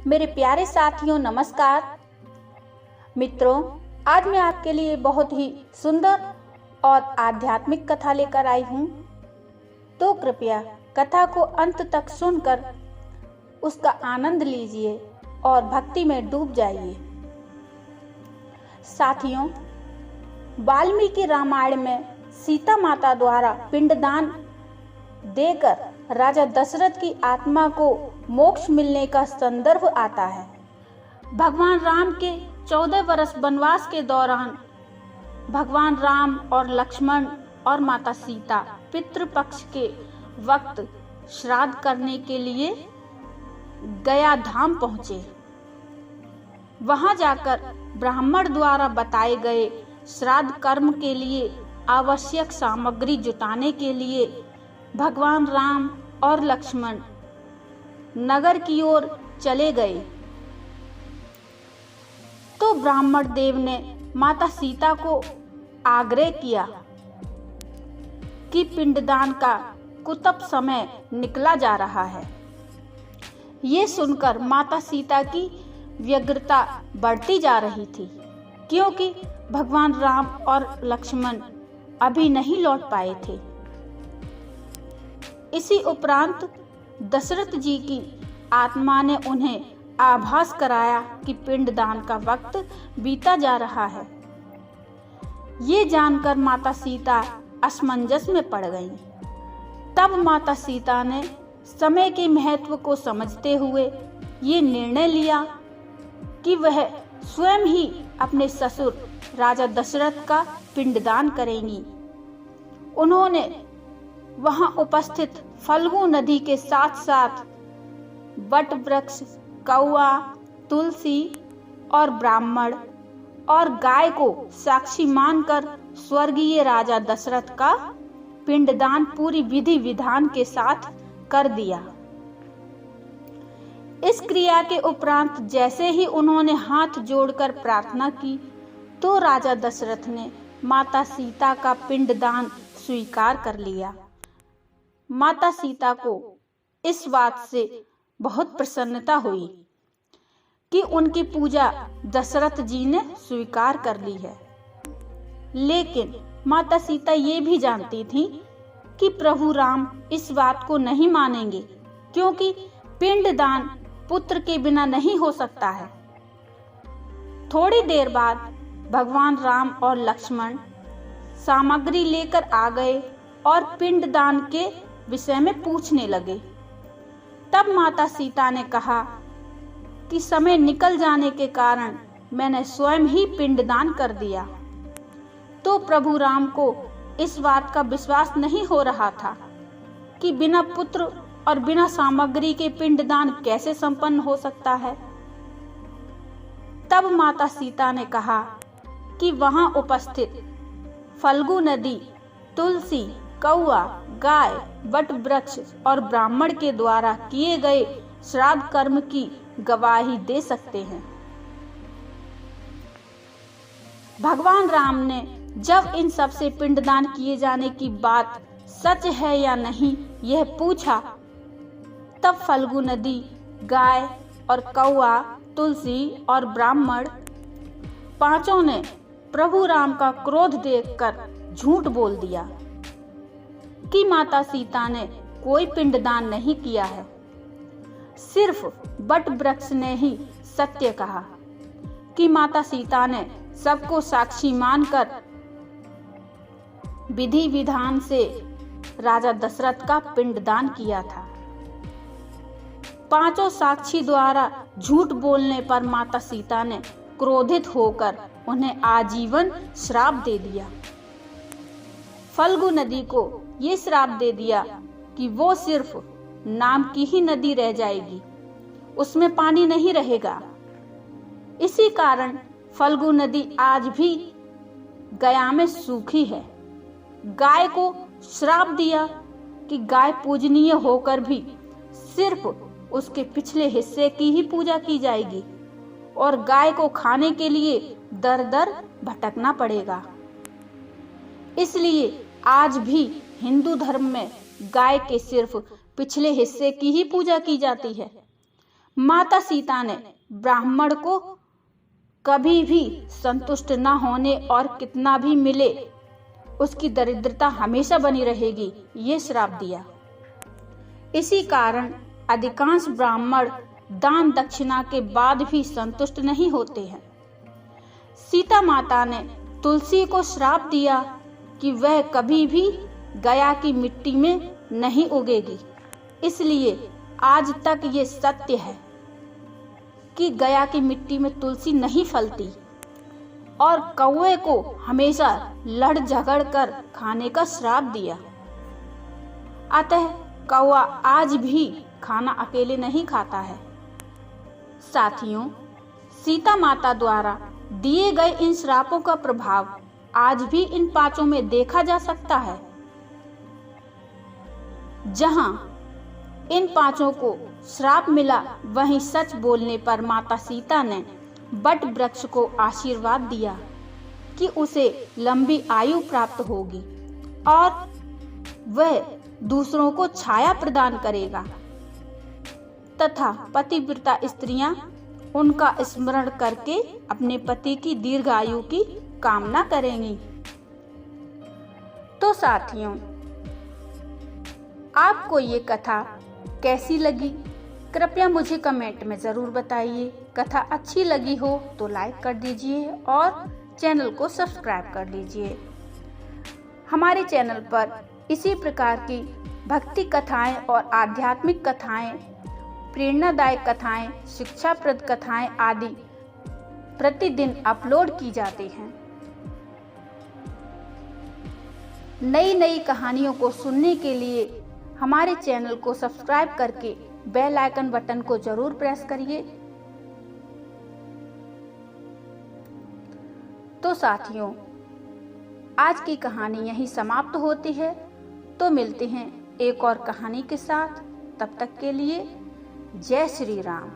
मेरे प्यारे साथियों नमस्कार। मित्रों, आज मैं आपके लिए बहुत ही सुंदर और आध्यात्मिक कथा लेकर आई हूँ। तो कृपया कथा को अंत तक सुनकर उसका आनंद लीजिए और भक्ति में डूब जाइए। साथियों, वाल्मीकि रामायण में सीता माता द्वारा पिंडदान देकर राजा दशरथ की आत्मा को मोक्ष मिलने का संदर्भ आता है। भगवान राम के 14 वर्ष वनवास के दौरान भगवान राम और लक्ष्मण और माता सीता पितृपक्ष के वक्त श्राद्ध करने के लिए गया धाम पहुंचे। वहां जाकर ब्राह्मण द्वारा बताए गए श्राद्ध कर्म के लिए आवश्यक सामग्री जुटाने के लिए भगवान राम और लक्ष्मण नगर की ओर चले गए। तो ब्राह्मण देव ने माता सीता को आग्रह किया कि पिंडदान का कुतब समय निकला जा रहा है। ये सुनकर माता सीता की व्यग्रता बढ़ती जा रही थी, क्योंकि भगवान राम और लक्ष्मण अभी नहीं लौट पाए थे। इसी उपरांत दशरथ जी की आत्मा ने उन्हें आभास कराया कि पिंडदान का वक्त बीता जा रहा है। ये जानकर माता सीता असमंजस में पड़ गईं। तब माता सीता ने समय के महत्व को समझते हुए ये निर्णय लिया कि वह स्वयं ही अपने ससुर राजा दशरथ का पिंडदान करेंगी। उन्होंने वहां उपस्थित फल्गु नदी के साथ साथ वट वृक्ष, कौआ, तुलसी और ब्राह्मण और गाय को साक्षी मानकर स्वर्गीय राजा दशरथ का पिंडदान पूरी विधि विधान के साथ कर दिया। इस क्रिया के उपरांत जैसे ही उन्होंने हाथ जोड़कर प्रार्थना की, तो राजा दशरथ ने माता सीता का पिंडदान स्वीकार कर लिया। माता सीता को इस बात से बहुत प्रसन्नता हुई कि उनकी पूजा दशरथ जी ने स्वीकार कर ली है। लेकिन माता सीता ये भी जानती थी कि प्रभु राम इस बात को नहीं मानेंगे, क्योंकि पिंडदान पुत्र के बिना नहीं हो सकता है। थोड़ी देर बाद भगवान राम और लक्ष्मण सामग्री लेकर आ गए और पिंडदान के विषय में पूछने लगे। तब माता सीता ने कहा कि समय निकल जाने के कारण मैंने स्वयं ही पिंडदान कर दिया। तो प्रभु राम को इस बात का विश्वास नहीं हो रहा था कि बिना पुत्र और बिना सामग्री के पिंडदान कैसे संपन्न हो सकता है। तब माता सीता ने कहा कि वहां उपस्थित फल्गु नदी, तुलसी, कौआ, गाय, वट वृक्ष और ब्राह्मण के द्वारा किए गए श्राद्ध कर्म की गवाही दे सकते हैं। भगवान राम ने जब इन सब से पिंडदान किए जाने की बात सच है या नहीं यह पूछा, तब फल्गु नदी, गाय और कौआ, तुलसी और ब्राह्मण पांचों ने प्रभु राम का क्रोध देखकर झूठ बोल दिया कि माता सीता ने कोई पिंडदान नहीं किया है। सिर्फ वट वृक्ष ने ही सत्य कहा कि माता सीता ने सबको साक्षी मानकर विधि विधान से राजा दशरथ का पिंडदान किया था। पांचों साक्षी द्वारा झूठ बोलने पर माता सीता ने क्रोधित होकर उन्हें आजीवन श्राप दे दिया। फल्गु नदी को ये श्राप दे दिया कि वो सिर्फ नाम की ही नदी रह जाएगी, उसमें पानी नहीं रहेगा। इसी कारण फल्गु नदी आज भी गया में सूखी है। गाय को श्राप दिया कि गाय पूजनीय होकर भी सिर्फ उसके पिछले हिस्से की ही पूजा की जाएगी और गाय को खाने के लिए दर दर भटकना पड़ेगा। इसलिए आज भी हिंदू धर्म में गाय के सिर्फ पिछले हिस्से की ही पूजा की जाती है। माता सीता ने ब्राह्मण को कभी भी संतुष्ट न होने और कितना भी मिले उसकी दरिद्रता हमेशा बनी रहेगी, ये श्राप दिया। इसी कारण अधिकांश ब्राह्मण दान दक्षिणा के बाद भी संतुष्ट नहीं होते हैं। सीता माता ने तुलसी को श्राप दिया कि वह कभी भी गया की मिट्टी में नहीं उगेगी। इसलिए आज तक ये सत्य है कि गया की मिट्टी में तुलसी नहीं फलती, और कौवे को हमेशा लड़ झगड़ कर खाने का श्राप दिया। अतः कौवा आज भी खाना अकेले नहीं खाता है। साथियों, सीता माता द्वारा दिए गए इन श्रापों का प्रभाव आज भी इन पांचों में देखा जा सकता है। जहां इन पांचों को श्राप मिला, वहीं सच बोलने पर माता सीता ने बट वृक्ष को आशीर्वाद दिया कि उसे लंबी आयु प्राप्त होगी और वह दूसरों को छाया प्रदान करेगा तथा पतिव्रता स्त्रियां उनका स्मरण करके अपने पति की दीर्घायु की कामना करेंगी। तो साथियों, आपको ये कथा कैसी लगी? कृपया मुझे कमेंट में ज़रूर बताइए। कथा अच्छी लगी हो तो लाइक कर दीजिए और चैनल को सब्सक्राइब कर लीजिए। हमारे चैनल पर इसी प्रकार की भक्ति कथाएं और आध्यात्मिक कथाएं, प्रेरणादायक कथाएं, शिक्षाप्रद कथाएं आदि प्रतिदिन अपलोड की जाती हैं। नई नई कहानियों को सुनने के लिए हमारे चैनल को सब्सक्राइब करके बेल आइकन बटन को जरूर प्रेस करिए। तो साथियों, आज की कहानी यहीं समाप्त होती है। तो मिलते हैं एक और कहानी के साथ। तब तक के लिए जय श्री राम।